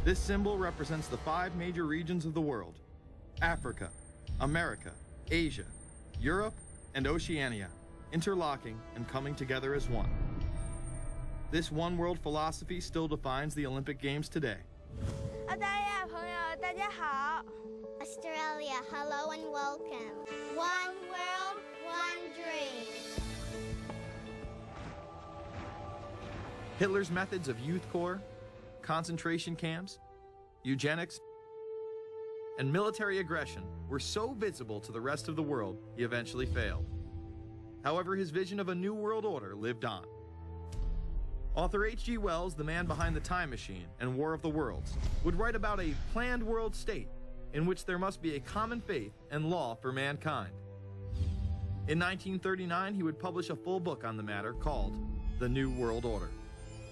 This symbol represents the 5 major regions of the world: Africa, America, Asia, Europe, and Oceania, interlocking and coming together as one. This one world philosophy still defines the Olympic Games today. Australia, hello and welcome. One world, one dream. Hitler's methods of youth corps, concentration camps, eugenics, and military aggression were so visible to the rest of the world, he eventually failed. However, his vision of a new world order lived on. Author H.G. Wells, the man behind The Time Machine and War of the Worlds, would write about a planned world state in which there must be a common faith and law for mankind. In 1939, he would publish a full book on the matter called The New World Order.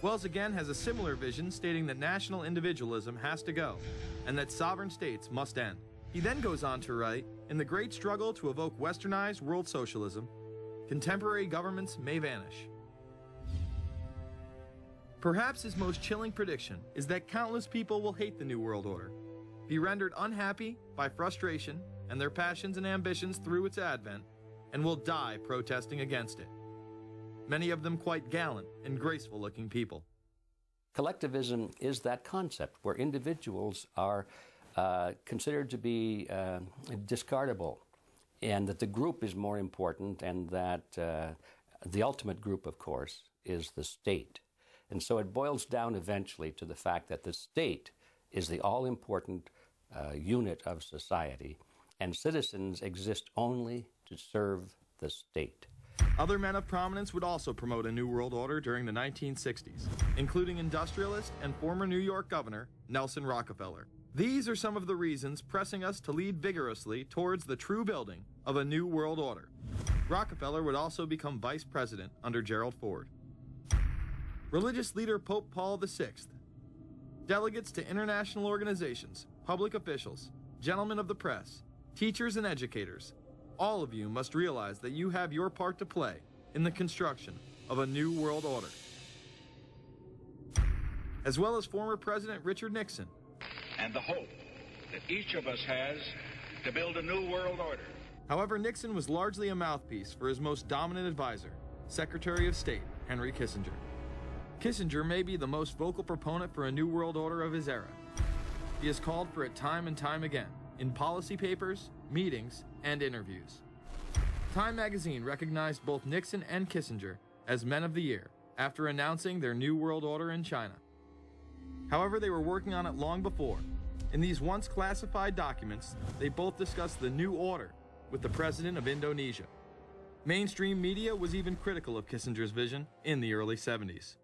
Wells again has a similar vision, stating that national individualism has to go and that sovereign states must end. He then goes on to write, in the great struggle to evoke westernized world socialism, contemporary governments may vanish. Perhaps his most chilling prediction is that countless people will hate the New World Order, be rendered unhappy by frustration and their passions and ambitions through its advent, and will die protesting against it. Many of them quite gallant and graceful-looking people. Collectivism is that concept where individuals are considered to be discardable, and that the group is more important, and that the ultimate group, of course, is the state. And so it boils down eventually to the fact that the state is the all-important unit of society, and citizens exist only to serve the state. Other men of prominence would also promote a New World Order during the 1960s, including industrialist and former New York Governor Nelson Rockefeller. These are some of the reasons pressing us to lead vigorously towards the true building of a New World Order. Rockefeller would also become vice president under Gerald Ford. Religious leader Pope Paul VI, delegates to international organizations, public officials, gentlemen of the press, teachers and educators, all of you must realize that you have your part to play in the construction of a new world order. As well as former President Richard Nixon. And the hope that each of us has to build a new world order. However, Nixon was largely a mouthpiece for his most dominant advisor, Secretary of State Henry Kissinger. Kissinger may be the most vocal proponent for a new world order of his era. He has called for it time and time again, in policy papers, meetings, and interviews. Time magazine recognized both Nixon and Kissinger as Men of the Year after announcing their New World Order in China. However, they were working on it long before. In these once classified documents, they both discussed the new order with the president of Indonesia. Mainstream media was even critical of Kissinger's vision in the early 70s.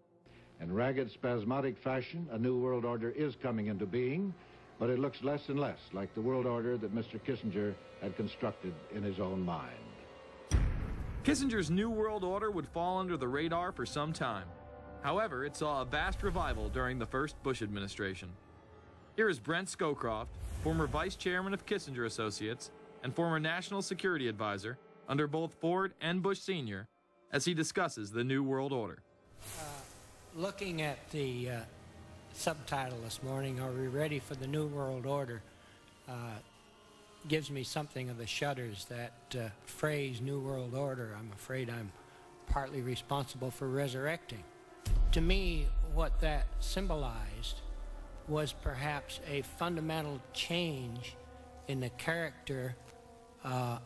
In ragged, spasmodic fashion, a new world order is coming into being, but it looks less and less like the world order that Mr. Kissinger had constructed in his own mind. Kissinger's New World Order would fall under the radar for some time. However, it saw a vast revival during the first Bush administration. Here is Brent Scowcroft, former vice chairman of Kissinger Associates and former national security advisor under both Ford and Bush Sr., as he discusses the New World Order. Looking at the subtitle this morning, Are We Ready for the New World Order? Gives me something of the shudders. That phrase, New World Order, I'm afraid I'm partly responsible for resurrecting. To me, what that symbolized was perhaps a fundamental change in the character of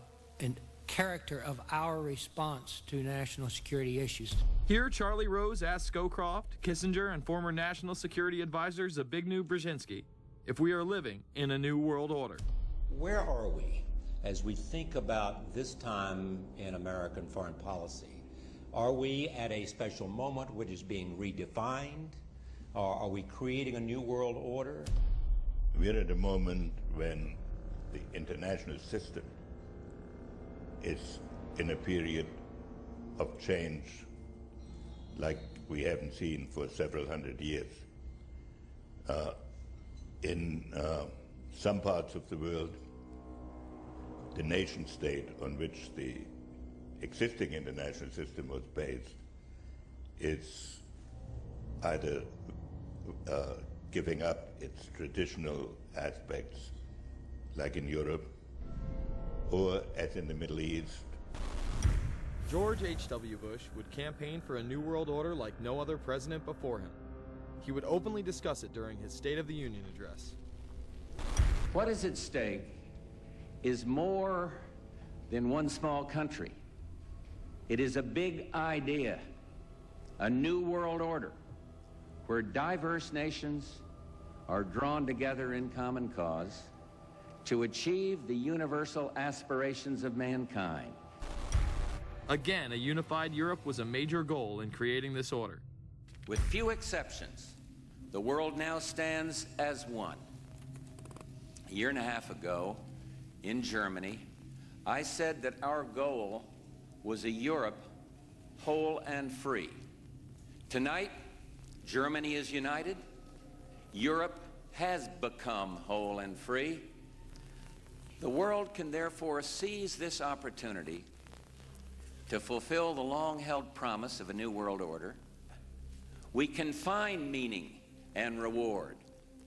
our response to national security issues. Here, Charlie Rose asked Scowcroft, Kissinger, and former National Security Advisor Zbigniew Brzezinski if we are living in a new world order. Where are we as we think about this time in American foreign policy? Are we at a special moment which is being redefined? Or are we creating a new world order? We're at a moment when the international system is in a period of change like we haven't seen for several hundred years. In some parts of the world, the nation state on which the existing international system was based is either giving up its traditional aspects, like in Europe, or as in the Middle East. George H.W. Bush would campaign for a new world order like no other president before him. He would openly discuss it during his State of the Union address. What is at stake is more than one small country. It is a big idea, a new world order, where diverse nations are drawn together in common cause to achieve the universal aspirations of mankind. Again, a unified Europe was a major goal in creating this order. With few exceptions, the world now stands as one. A year and a half ago, in Germany, I said that our goal was a Europe whole and free. Tonight, Germany is united. Europe has become whole and free. The world can therefore seize this opportunity to fulfill the long-held promise of a new world order. We can find meaning and reward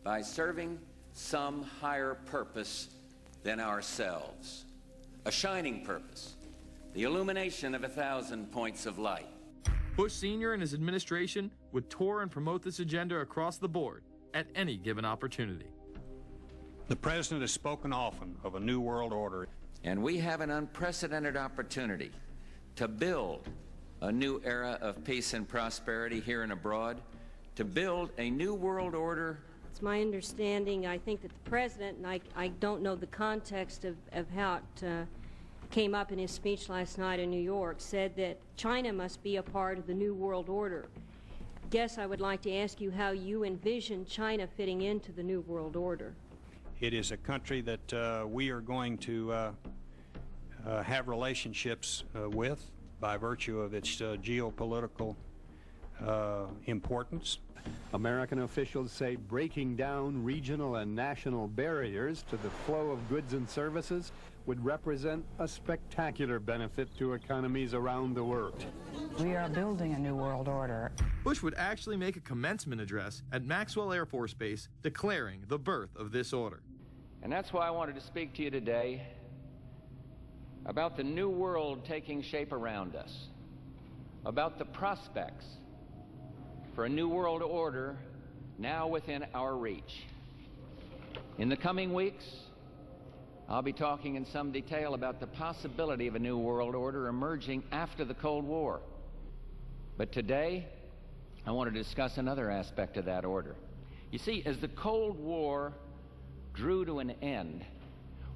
by serving some higher purpose than ourselves, a shining purpose, the illumination of 1,000 points of light. Bush Sr. and his administration would tour and promote this agenda across the board at any given opportunity. The President has spoken often of a new world order. And we have an unprecedented opportunity to build a new era of peace and prosperity here and abroad, to build a new world order. It's my understanding, I think that the President, and I don't know the context of how it came up in his speech last night in New York, said that China must be a part of the new world order. Guess I would like to ask you how you envision China fitting into the new world order. It is a country that we are going to have relationships with by virtue of its geopolitical importance. American officials say breaking down regional and national barriers to the flow of goods and services would represent a spectacular benefit to economies around the world. We are building a new world order. Bush would actually make a commencement address at Maxwell Air Force Base declaring the birth of this order. And that's why I wanted to speak to you today about the new world taking shape around us, about the prospects for a new world order now within our reach. In the coming weeks, I'll be talking in some detail about the possibility of a new world order emerging after the Cold War. But today, I want to discuss another aspect of that order. You see, as the Cold War drew to an end,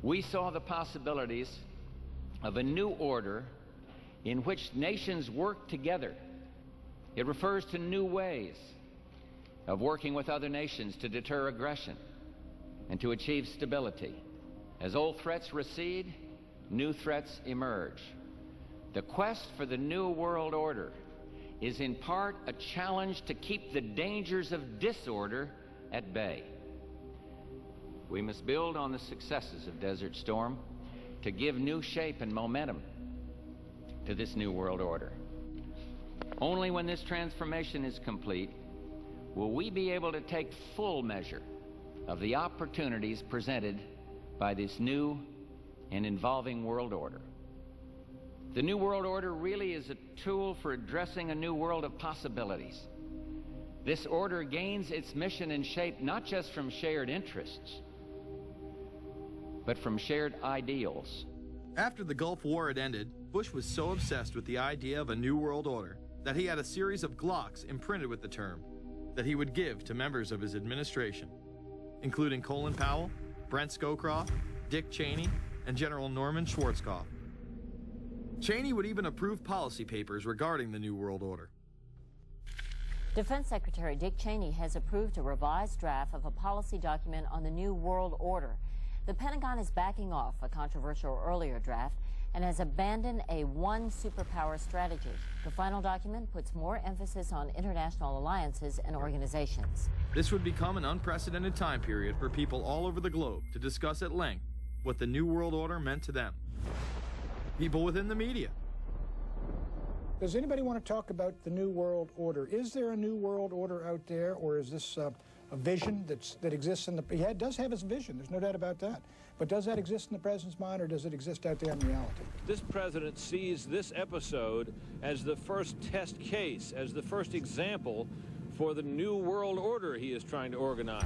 we saw the possibilities of a new order in which nations work together. It refers to new ways of working with other nations to deter aggression and to achieve stability. As old threats recede, new threats emerge. The quest for the new world order is in part a challenge to keep the dangers of disorder at bay. We must build on the successes of Desert Storm to give new shape and momentum to this new world order. Only when this transformation is complete will we be able to take full measure of the opportunities presented by this new and evolving world order. The new world order really is a tool for addressing a new world of possibilities. This order gains its mission and shape not just from shared interests, but from shared ideals. After the Gulf War had ended, Bush was so obsessed with the idea of a new world order that he had a series of Glocks imprinted with the term that he would give to members of his administration, including Colin Powell, Brent Scowcroft, Dick Cheney, and General Norman Schwarzkopf. Cheney would even approve policy papers regarding the New World Order. Defense Secretary Dick Cheney has approved a revised draft of a policy document on the New World Order. The Pentagon is backing off a controversial earlier draft and has abandoned a one superpower strategy. The final document puts more emphasis on international alliances and organizations. This would become an unprecedented time period for people all over the globe to discuss at length what the New World Order meant to them. People within the media. Does anybody want to talk about the New World Order? Is there a New World Order out there, or is this a vision that exists in the... He does have his vision, there's no doubt about that. But does that exist in the president's mind, or does it exist out there in reality? This president sees this episode as the first test case, as the first example for the new world order he is trying to organize.